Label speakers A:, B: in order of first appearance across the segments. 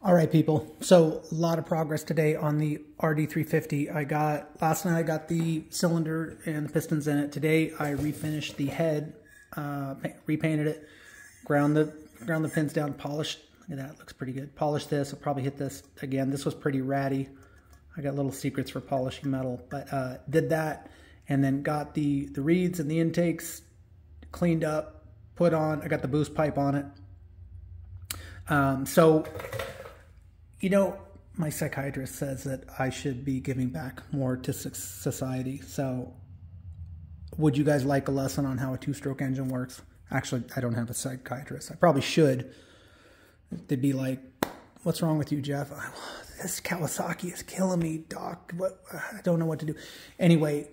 A: All right, people. So a lot of progress today on the RD350. Last night I got the cylinder and the pistons in it. Today I refinished the head, repainted it, ground the pins down, polished. Look at that, looks pretty good. Polished this. I'll probably hit this again. This was pretty ratty. I got little secrets for polishing metal, but did that and then got the reeds and the intakes cleaned up, put on. I got the boost pipe on it. So, you know, my psychiatrist says that I should be giving back more to society. So would you guys like a lesson on how a two-stroke engine works? Actually, I don't have a psychiatrist. I probably should. They'd be like, what's wrong with you, Jeff? This Kawasaki is killing me, doc. I don't know what to do. Anyway,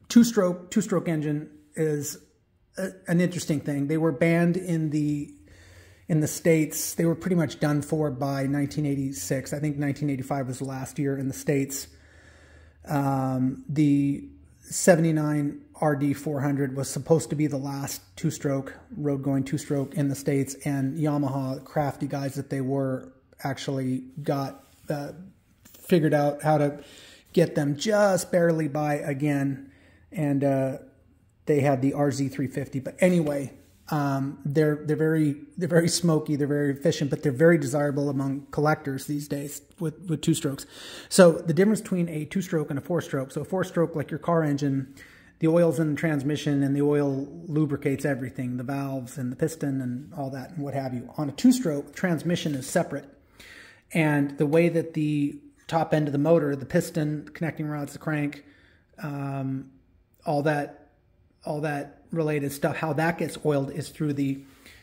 A: two-stroke engine is an interesting thing. They were banned in the States. They were pretty much done for by 1986. I think 1985 was the last year in the States. The 79 RD 400 was supposed to be the last two-stroke, road-going two-stroke in the States, and Yamaha, crafty guys that they were, actually got figured out how to get them just barely by again, and they had the RZ350. But anyway, they're very smoky, they're very efficient, but they're very desirable among collectors these days with two strokes. So the difference between a two-stroke and a four-stroke, so a four-stroke, like your car engine, the oil's in the transmission and the oil lubricates everything, the valves and the piston and all that and what have you. On a two-stroke, transmission is separate, and the way that the top end of the motor, the piston, the connecting rods, the crank, all that related stuff, how that gets oiled is through the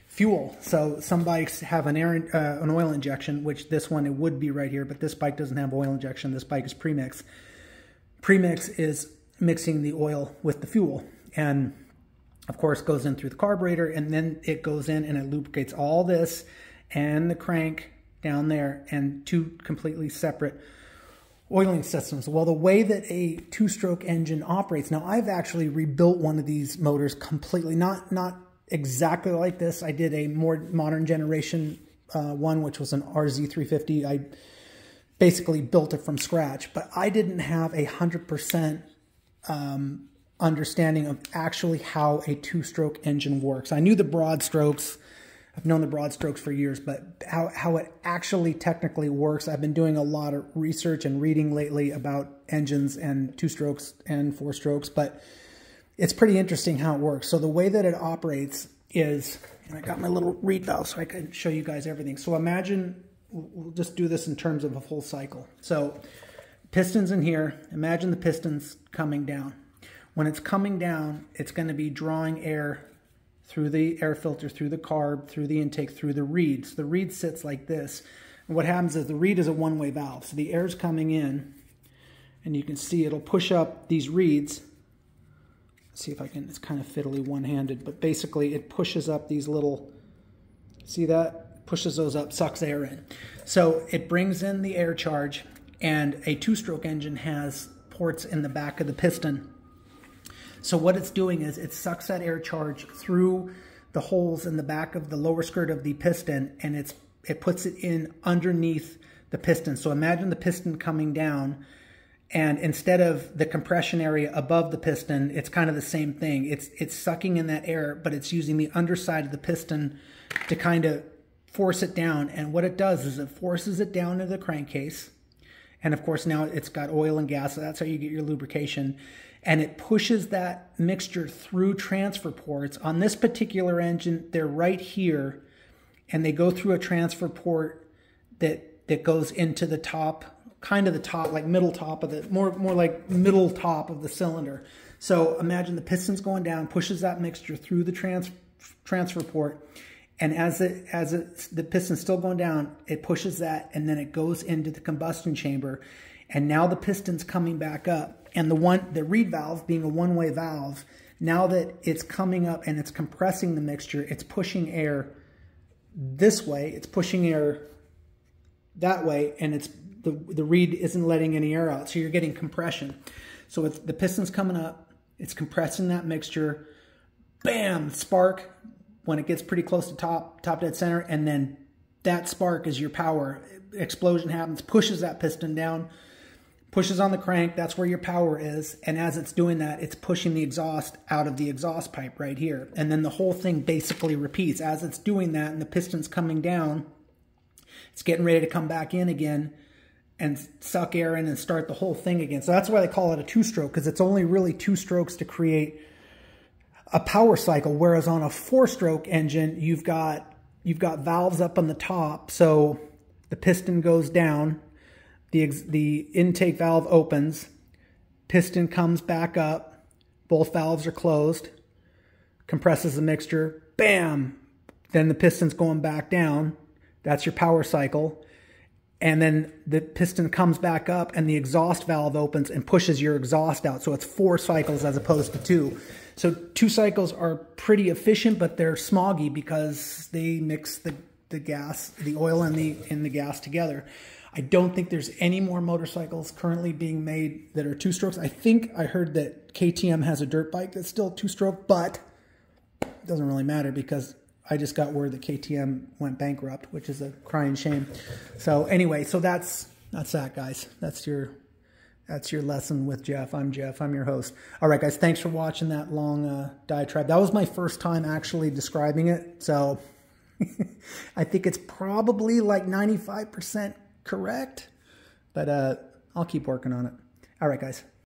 A: fuel. So some bikes have an oil injection, which this one, it would be right here, but this bike doesn't have oil injection. This bike is premix. Premix is mixing the oil with the fuel, and of course goes in through the carburetor, and then it goes in and it lubricates all this and the crank down there, and two completely separate oiling systems. Well, the way that a two-stroke engine operates, now I've actually rebuilt one of these motors completely, not exactly like this. I did a more modern generation one, which was an RZ350. I basically built it from scratch, but I didn't have 100% understanding of actually how a two-stroke engine works. I knew the broad strokes. I've known the broad strokes for years, but how it actually technically works, I've been doing a lot of research and reading lately about engines and two strokes and four strokes, but it's pretty interesting how it works. So the way that it operates is, and I got my little reed valve so I can show you guys everything. So imagine, we'll just do this in terms of a full cycle. So pistons in here, imagine the pistons coming down. When it's coming down, it's going to be drawing air through the air filter, through the carb, through the intake, through the reed. So the reed sits like this. And what happens is the reed is a one-way valve. So the air's coming in, and you can see it'll push up these reeds. Let's see if I can, it's kind of fiddly one-handed, but basically it pushes up these little, see that? Pushes those up, sucks air in. So it brings in the air charge, and a two-stroke engine has ports in the back of the piston. So what it's doing is it sucks that air charge through the holes in the back of the lower skirt of the piston, and it puts it in underneath the piston. So imagine the piston coming down, and instead of the compression area above the piston, it's kind of the same thing. It's sucking in that air, but it's using the underside of the piston to kind of force it down. And what it does is it forces it down into the crankcase. And of course now it's got oil and gas, so that's how you get your lubrication. And it pushes that mixture through transfer ports. On this particular engine, they're right here, and they go through a transfer port that goes into the top, kind of the top, like middle top of the, more like middle top of the cylinder. So imagine the piston's going down, pushes that mixture through the transfer port, and as the piston's still going down, it pushes that, and then it goes into the combustion chamber, and now the piston's coming back up. And the reed valve, being a one-way valve, now that it's coming up and it's compressing the mixture, it's pushing air this way, it's pushing air that way, and the reed isn't letting any air out, so you're getting compression. So the piston's coming up, it's compressing that mixture, bam, spark when it gets pretty close to top dead center, and then that spark is your power. Explosion happens, pushes that piston down, pushes on the crank. That's where your power is. And as it's doing that, it's pushing the exhaust out of the exhaust pipe right here. And then the whole thing basically repeats. As it's doing that and the piston's coming down, it's getting ready to come back in again and suck air in and start the whole thing again. So that's why they call it a two-stroke, because it's only really 2 strokes to create a power cycle. Whereas on a 4-stroke engine, you've got valves up on the top. So the piston goes down, the intake valve opens, piston comes back up, both valves are closed, compresses the mixture, bam! Then the piston's going back down. That's your power cycle. And then the piston comes back up and the exhaust valve opens and pushes your exhaust out. So it's 4 cycles as opposed to 2. So 2 cycles are pretty efficient, but they're smoggy because they mix the gas, the oil and the gas together. I don't think there's any more motorcycles currently being made that are 2-strokes. I think I heard that KTM has a dirt bike that's still 2-stroke, but it doesn't really matter because I just got word that KTM went bankrupt, which is a crying shame. So anyway, so that's that, guys. That's your lesson with Jeff. I'm Jeff. I'm your host. All right, guys. Thanks for watching that long diatribe. That was my first time actually describing it, so I think it's probably like 95% correct, but I'll keep working on it. All right, guys.